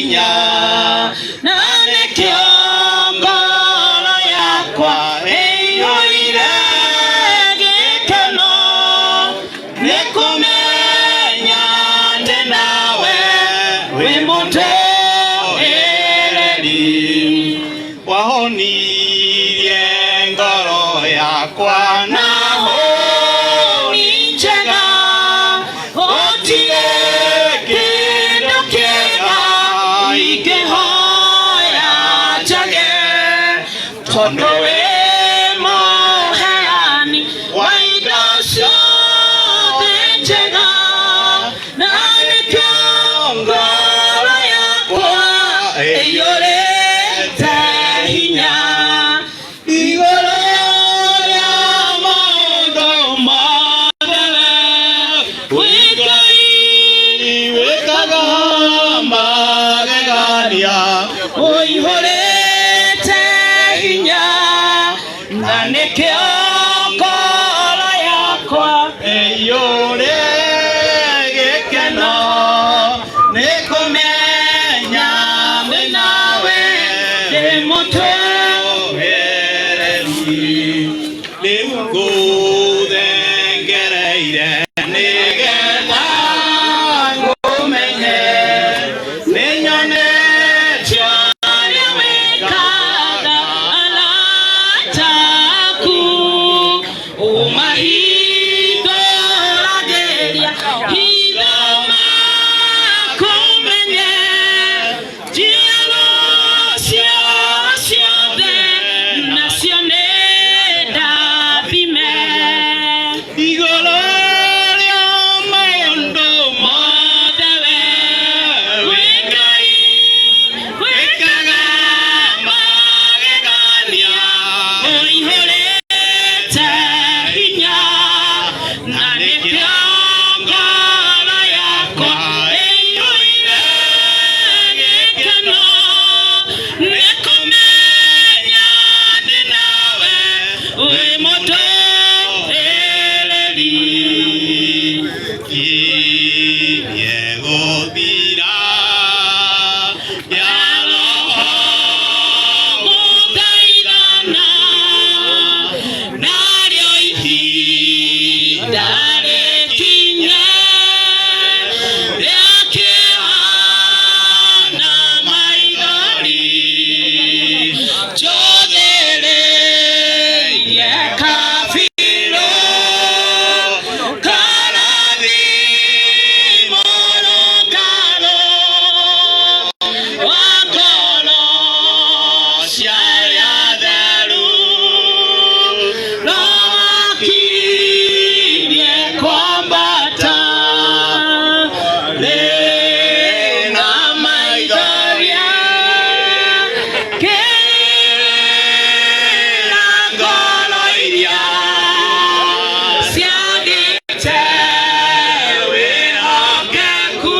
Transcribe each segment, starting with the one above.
hinya na nekĩongoro yakwa ĩiyũire gĩkeno nĩ kũmenya ndĩ nawe wĩ mũtũũrĩri wahonirie ngoro yakwa na hũni njega gũtirĩ kĩndũ kĩega ingĩhoya njage tondũ wĩ mũheani wa indo ciothe njega na nĩkĩo ngoro yakwa ĩiyũrĩte hinya igũrũ rĩa maũndũ mothe wĩ Ngai wĩkaga magegania ũihũrĩte hinya na nĩkĩo ngoro yakwa ĩiyũre gĩkeno nĩ kũmenya ndĩ nawe ndĩ mũtũũrĩri rĩu ngũthengereire nĩgetha ngũmenye nĩnyonete ũrĩa wĩkaga arata aku ũmahingũragĩria hitho makũmenye njiaro ciao ciothe nacio nĩ ndathime igũrũ rĩa maũndũ mothe wĩ Ngai wĩkaga magegania ũihũrĩte hinya na nĩkĩo ngoro yakwa ĩiyũire gĩkeno nĩ kũmenya ndĩ nawe wĩ mũtũũrĩri kirie gũthira ya roho gũthaithana narĩo ihinda rĩkinye rĩa kĩhana maithori njũthĩrĩirie kabirũ karathimo rũngaro wa ngoro cia arĩa atheru rwakirie kwambata rĩna maithoria kĩrĩra ngoro iria ciagĩte wĩhokeku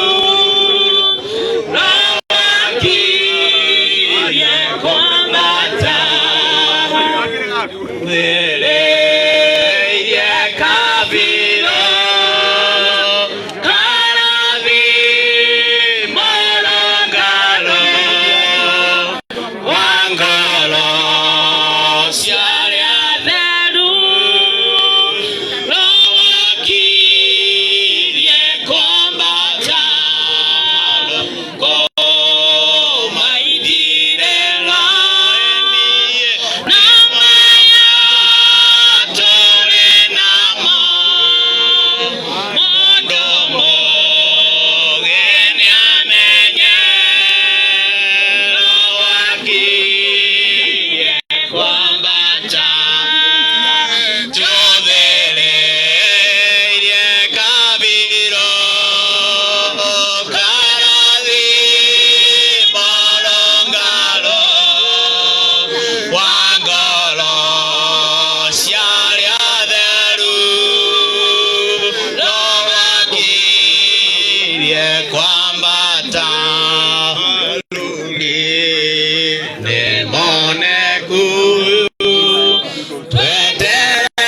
rwakirie kwambata rĩrĩirie kabirũ karathimo rũngaro wa ngoro cia arĩa atheru rwakirie kwambata kũmaithirĩra na maya tũrĩ namo mũndũ mũũgĩ nĩamenye rwakirie kwambata njũthĩrĩirie kabirũ karathimo rũngaro wa ngoro cia arĩa atheru rwakirie kwambata nĩmoneku tweterere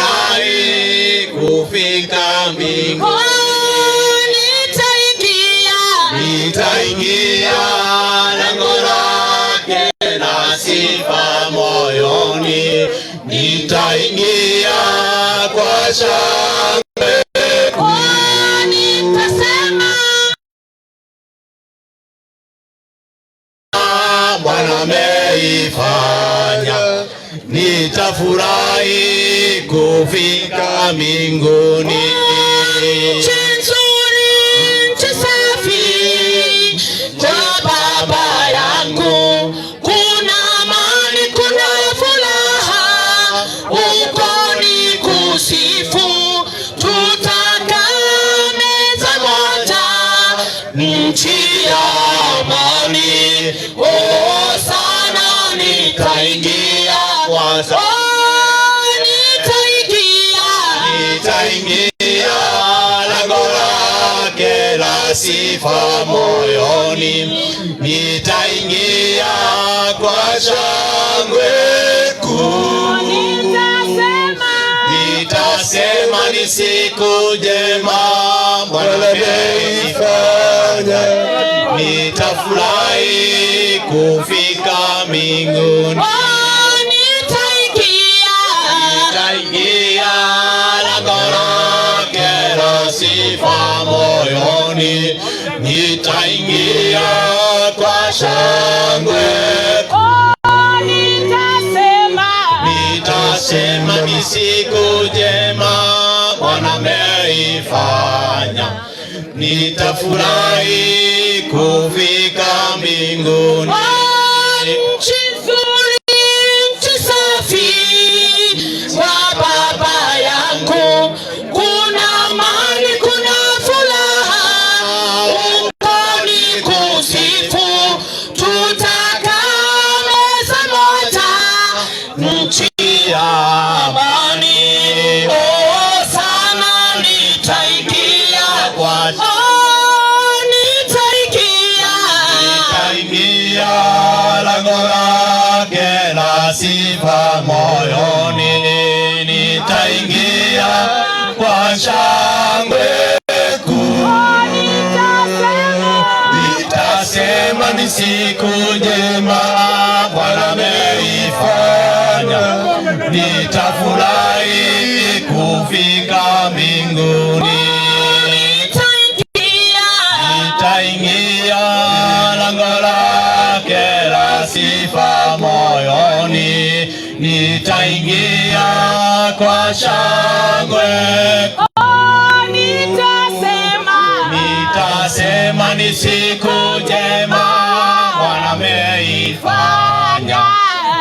nitafurahi kufika mbinguni. Nitaingia lango lake la sifa moyoni. Nitaingia kwa shangwe kuu. Nitasema Bwana ameifanya. Nitafurahi kufika mbinguni. Nchi ya amani, oh sana nitaingia kwa nitaingia lango lake la sifa moyoni. Nitaingia kwa shangwe kuu. Nitasema ni siku njema Bwana ameifanya. Nitafurahi kufika mbinguni. Nitaingia lango lake la sifa moyoni. Nitaingia kwa shangwe. Nitasema ni siku njema Bwana ameifanya. Nitafurahi kufika mbinguni. Nchi nzuri, nchi safi kwa Baba yangu. Kuna amani, kuna furaha, uko ni kusifu. Tutakaa meza moja, nchi ya amani, oh sana nitaingia kwa nitaingia lango lake la sifa moyoni. Nitaingia kwa shangwe kuu. Nitasema ni siku njema Bwana ameifanya. Nitafurahi kufika mbinguni. Nitaingia lango lake la sifa moyoni. Nitaingia kwa shangwe. Nitasema ni siku njema Bwana ameifanya.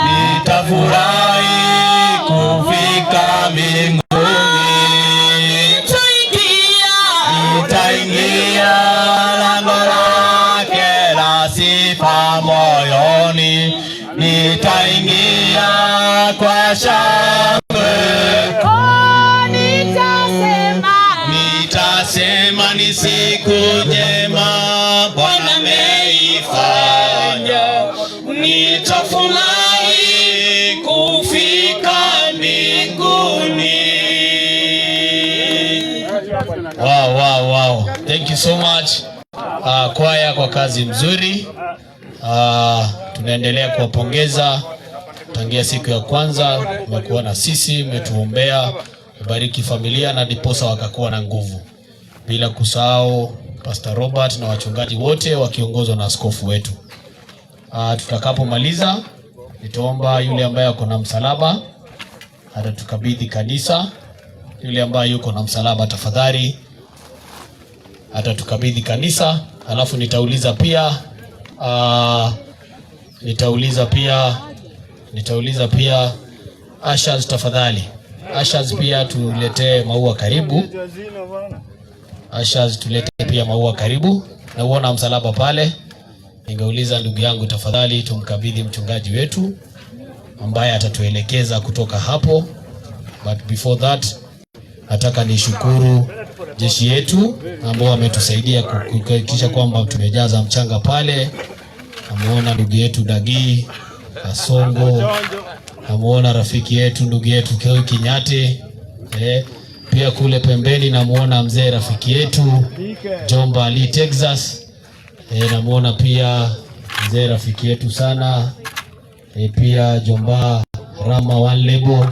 Nitafurahi kufika mbinguni. Nitaingia lango lake la sifa moyoni. Nitaingia kwa shangwe. Nitasema ni siku njema Bwana ameifanya. Nitafurahi kufika mbinguni. Wow. Thank you so much kwaya kwa kazi mzuri. Tunaendelea kuwapongeza tangia siku ya kwanza. Mmekuwa na sisi, mmetuombea, mbariki familia na diposa wakakuwa na nguvu. Bila kusahau Pastor Robert na wachungaji wote wakiongozwa na askofu wetu. Tutakapomaliza nitaomba yule ambaye yuko na msalaba atatukabidhi kanisa. Yule ambaye yuko na msalaba tafadhali atatukabidhi kanisa. Alafu nitauliza pia ushers tafadhali. Ushers pia tuletee maua karibu. Ushers tulete pia maua karibu. Na uona msalaba pale. Ningeuliza ndugu yangu tafadhali tumkabidhi mchungaji wetu ambaye atatuelekeza kutoka hapo. But before that nataka nishukuru jeshi yetu ambao wametusaidia kuhakikisha kwamba tumejaza mchanga pale. Namuona ndugu yetu Dagi Kasongo, namuona rafiki yetu ndugu yetu Keo Kinyate, Pia kule pembeni namuona mzee rafiki yetu Jomba Ali Texas. Namuona pia mzee rafiki yetu sana. Pia Jomba Rama One Lebo,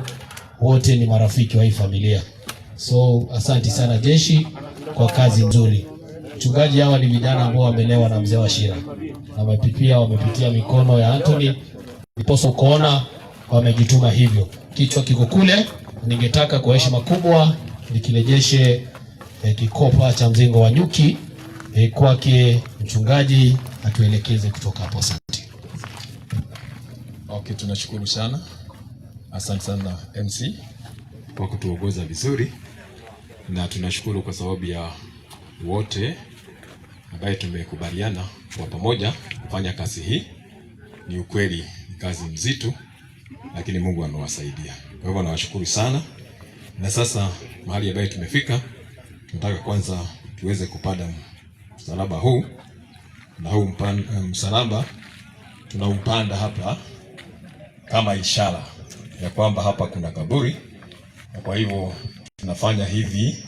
wote ni marafiki wa hii familia. So asante sana jeshi kwa kazi nzuri. Mchungaji, hawa ni vijana ambao wamelewa na mzee wa Shira. Na wamepitia mikono ya Anthony. Niposo kuona wamejituma hivyo. Kichwa kiko kule. Ningetaka kwa heshima kubwa nikirejeshe kikopa cha mzingo wa nyuki kwake mchungaji atuelekeze kutoka hapo. Asante. Okay, tunashukuru sana. Asante sana MC kwa kutuongoza vizuri, na tunashukuru kwa sababu ya wote ambaye tumekubaliana kwa pamoja kufanya kazi hii. Ni ukweli ni kazi mzito, lakini Mungu amewasaidia. Kwa hivyo nawashukuru sana. Na sasa mahali ambaye tumefika, tunataka kwanza tuweze kupanda msalaba huu, na huu msalaba tunaupanda hapa kama ishara ya kwamba hapa kuna kaburi. Na kwa hivyo tunafanya hivi,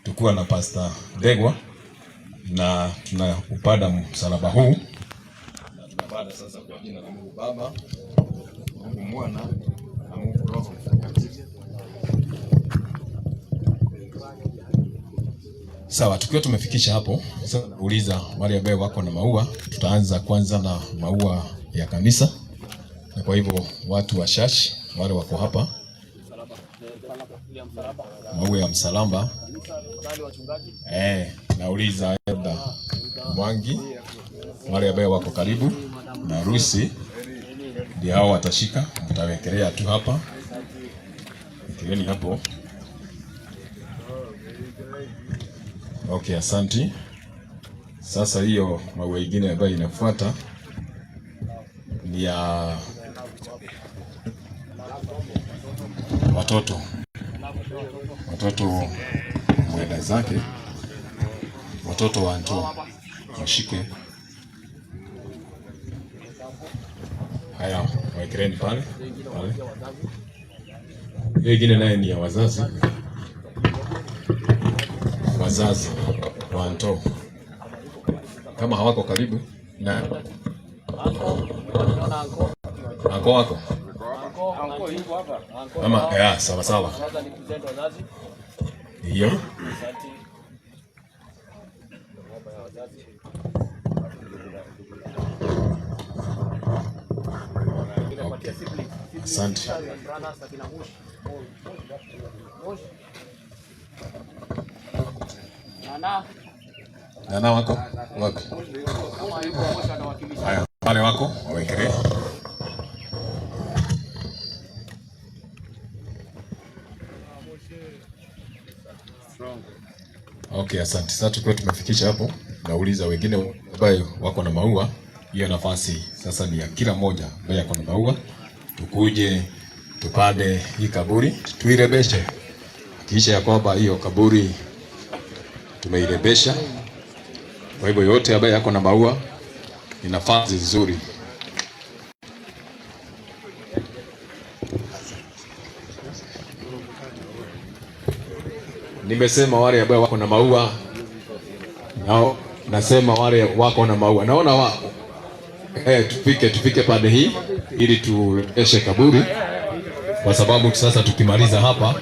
tukuwa na Pastor Degwa na tunaupanda msalaba huu, na tunapanda sasa kwa jina la Mungu Baba, Mungu Mwana na Mungu Roho Mtakatifu. Sawa, tukiwa tumefikisha hapo, sasa uliza wale ambao wako na maua. Tutaanza kwanza na maua ya kanisa. Na kwa hivyo watu wa shashi wale wako hapa, maua ya msalaba. Nauliza Elda Mwangi, wale ambao wako karibu na harusi ndio hao watashika, mtawekelea tu hapa. Wekeleni hapo. Okay, asante. Sasa hiyo maua ingine ambayo inafuata ni ya watoto mwenda zake, watoto wa Anto washike. Haya, waekeleni pale. Hiyo ingine naye ni ya wazazi wa Anto, kama hawako karibu na anko wako ama ya sawa hiyo. Okay. Asante. Nana wako wapi? Haya, wale wako wawekelee. Okay, asante. Sasa tukiwa tumefikisha hapo, nauliza wengine ambao wako na maua. Hiyo nafasi sasa ni ya kila mmoja ambaye ako na maua. Tukuje tupande hii kaburi, tuirebeshe. Kisha ya kwamba hiyo kaburi tumeirebesha. Kwa hivyo yote ambaye yako na maua ni nafasi nzuri. Nimesema wale ambao wako na maua, nao nasema wale wako na maua. Naona wako tufike pande hii ili tueshe kaburi, kwa sababu sasa tukimaliza hapa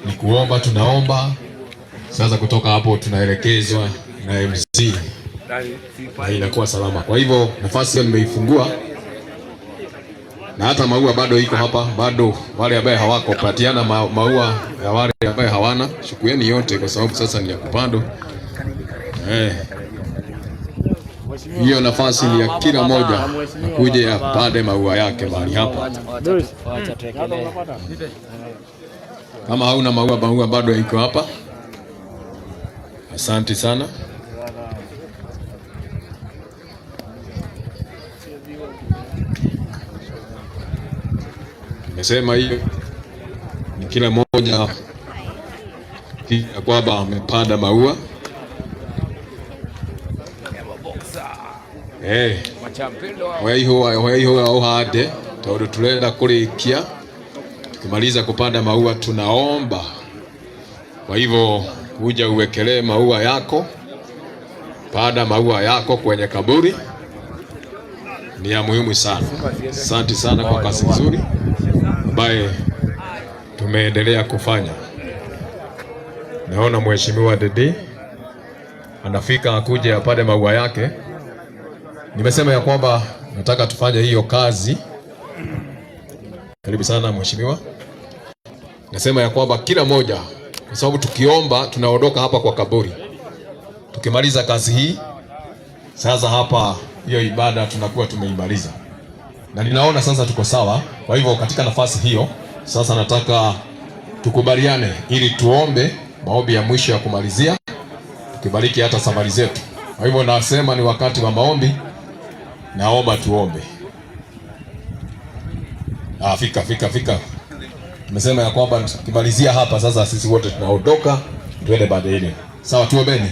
ni kuomba. Tunaomba sasa, kutoka hapo tunaelekezwa na MC na inakuwa salama. Kwa hivyo nafasi hiyo nimeifungua, na hata maua bado iko hapa. Bado wale ambao hawako patiana maua ya wale ambao hawana, shukueni yote, kwa sababu sasa ni ya kupando. Hiyo nafasi ni ya kila moja akuje apande maua yake mahali hapa. Kama hauna maua bado iko hapa. Asante sana. Nimesema hiyo ni kila mmoja kwamba amepanda maua. Wewe hiyo hade Taudu tulenda kulikia. Tukimaliza kupanda maua tunaomba. Kwa hivyo kuja uwekelee maua yako. Panda maua yako kwenye kaburi. Ni ya muhimu sana. Asante sana kwa kazi nzuri ambaye tumeendelea kufanya. Naona Mheshimiwa Dede anafika akuje apande maua yake. Nimesema ya kwamba nataka tufanye hiyo kazi. Karibu sana Mheshimiwa. Nasema ya kwamba kila moja, kwa sababu tukiomba tunaondoka hapa kwa kaburi. Tukimaliza kazi hii, sasa hapa hiyo ibada tunakuwa tumeimaliza. Na ninaona sasa tuko sawa. Kwa hivyo katika nafasi hiyo, sasa nataka tukubaliane ili tuombe maombi ya mwisho ya kumalizia. Tukibariki hata safari zetu. Kwa hivyo nasema ni wakati wa maombi. Naomba tuombe. Fika. Tumesema ya kwamba tukimalizia hapa sasa sisi wote tunaondoka tuende baadaye. Sawa, tuombeni.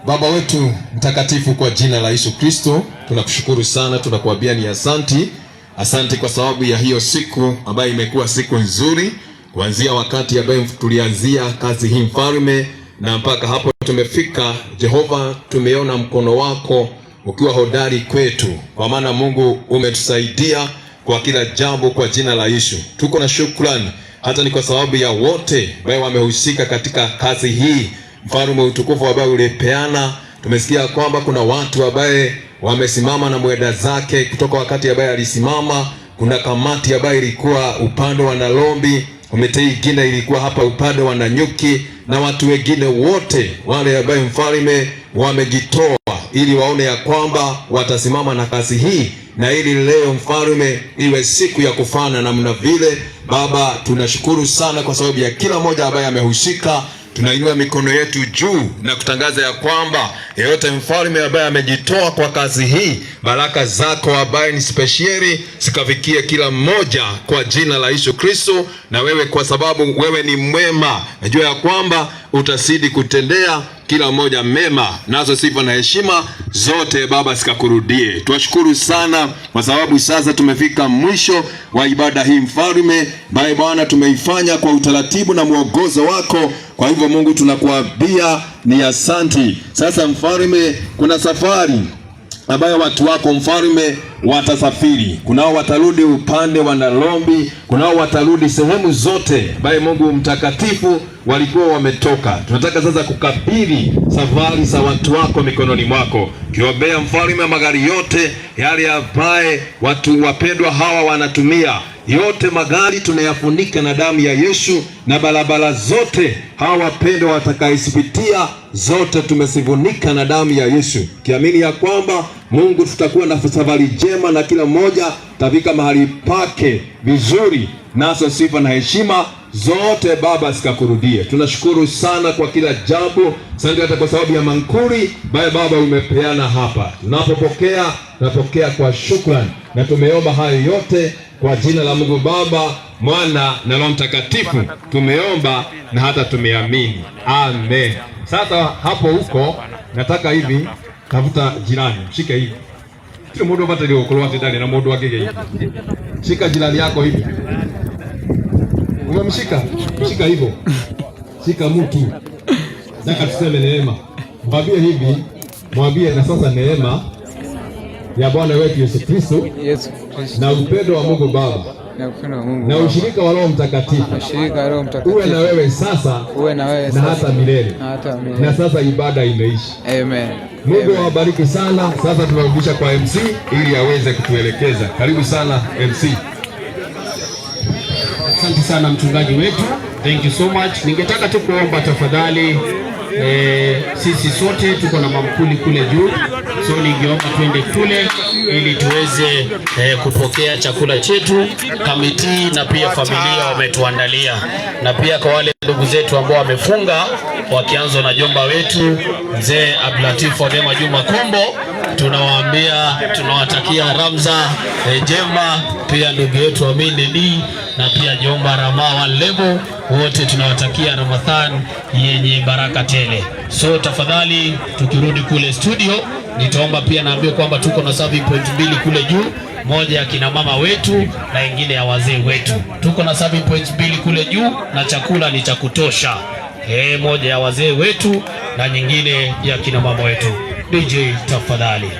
Baba wetu mtakatifu, kwa jina la Yesu Kristo, tunakushukuru sana, tunakuambia ni asanti. Asanti kwa sababu ya hiyo siku ambayo imekuwa siku nzuri, kuanzia wakati ambayo tulianzia kazi hii Mfalme, na mpaka hapo tumefika. Jehova, tumeona mkono wako ukiwa hodari kwetu, kwa maana Mungu umetusaidia kwa kila jambo kwa jina la Yesu. Tuko na shukrani hata ni kwa sababu ya wote ambao wamehusika katika kazi hii. Mfalme, utukufu ambao ulipeana, tumesikia kwamba kuna watu ambao wamesimama na mwenda zake kutoka wakati ambao alisimama. Kuna kamati ambayo ilikuwa upande wa Nalombi, komite nyingine ilikuwa hapa upande wa Nanyuki, na watu wengine wote wale ambao Mfalme wamejitoa ili waone ya kwamba watasimama na kazi hii, na ili leo Mfalme iwe siku ya kufana namna vile. Baba, tunashukuru sana kwa sababu ya kila mmoja ambaye amehusika. Tunainua mikono yetu juu na kutangaza ya kwamba yeyote Mfalme ambaye amejitoa kwa kazi hii, baraka zako ambaye ni speciali sikafikie kila mmoja kwa jina la Yesu Kristo. Na wewe, kwa sababu wewe ni mwema, najua ya kwamba utasidi kutendea kila mmoja mema, nazo sifa na heshima zote Baba sikakurudie. Tuwashukuru sana kwa sababu sasa tumefika mwisho wa ibada hii Mfalme. Bwana, tumeifanya kwa utaratibu na mwongozo wako. Kwa hivyo Mungu, tunakuambia ni asanti. Sasa Mfalme, kuna safari ambayo watu wako Mfalme watasafiri. Kunao watarudi upande wa Nalombi, kunao watarudi sehemu zote ambaye Mungu mtakatifu walikuwa wametoka. Tunataka sasa kukabidhi safari za watu wako mikononi mwako, kiombea Mfalme magari yote yale ambaye watu wapendwa hawa wanatumia. Yote magari tunayafunika na damu ya Yesu, na barabara zote hawa wapendwa watakaisipitia zote tumesifunika na damu ya Yesu, kiamini ya kwamba Mungu tutakuwa na safari njema na kila mmoja tafika mahali pake vizuri, nazo sifa na heshima zote Baba sikakurudie. Tunashukuru sana kwa kila jambo. Asante hata kwa sababu ya mankuri Baba umepeana hapa. Tunapopokea, tunapokea kwa shukrani, na tumeomba hayo yote kwa jina la Mungu Baba, Mwana na Roho Mtakatifu. Tumeomba na hata tumeamini. Amen. Sasa hapo huko nataka hivi, tafuta jirani, shika hivi. Kile mmoja apate leo kwa watu ndani na mmoja wake hivi. Shika jirani yako hivi. Umemshika? Shika hivyo. Shika mtu. Nataka tuseme neema. Mwambie hivi, mwambie na sasa neema ya Bwana wetu Yesu Kristo, na upendo wa Mungu Baba, na ushirika wa Roho Mtakatifu uwe na wewe sasa, na hata milele. Na sasa ibada imeisha. Amen. Mungu awabariki sana. Sasa tunarudisha kwa MC ili aweze kutuelekeza. Karibu sana MC. Asante sana mchungaji wetu. Thank you so much. Ningetaka tu kuomba tafadhali, sisi sote tuko na mamkuli kule juu, so ningeomba twende kule ili tuweze kupokea chakula chetu. Kamiti na pia familia wametuandalia, na pia kwa wale ndugu zetu ambao wamefunga, wakianza na jomba wetu mzee Abdulatif Odema Juma Kombo, tunawaambia tunawatakia Ramza jema. Pia ndugu yetu Amini D na pia jomba Ramawa Lebo, wote tunawatakia Ramadhan yenye baraka tele. So tafadhali tukirudi kule studio Nitaomba pia naambia kwamba tuko na serving point 2 kule juu, moja ya kina mama wetu na ingine ya wazee wetu. Tuko na serving point 2 kule juu na chakula ni cha kutosha. Moja ya wazee wetu na nyingine ya kina mama wetu. DJ tafadhali.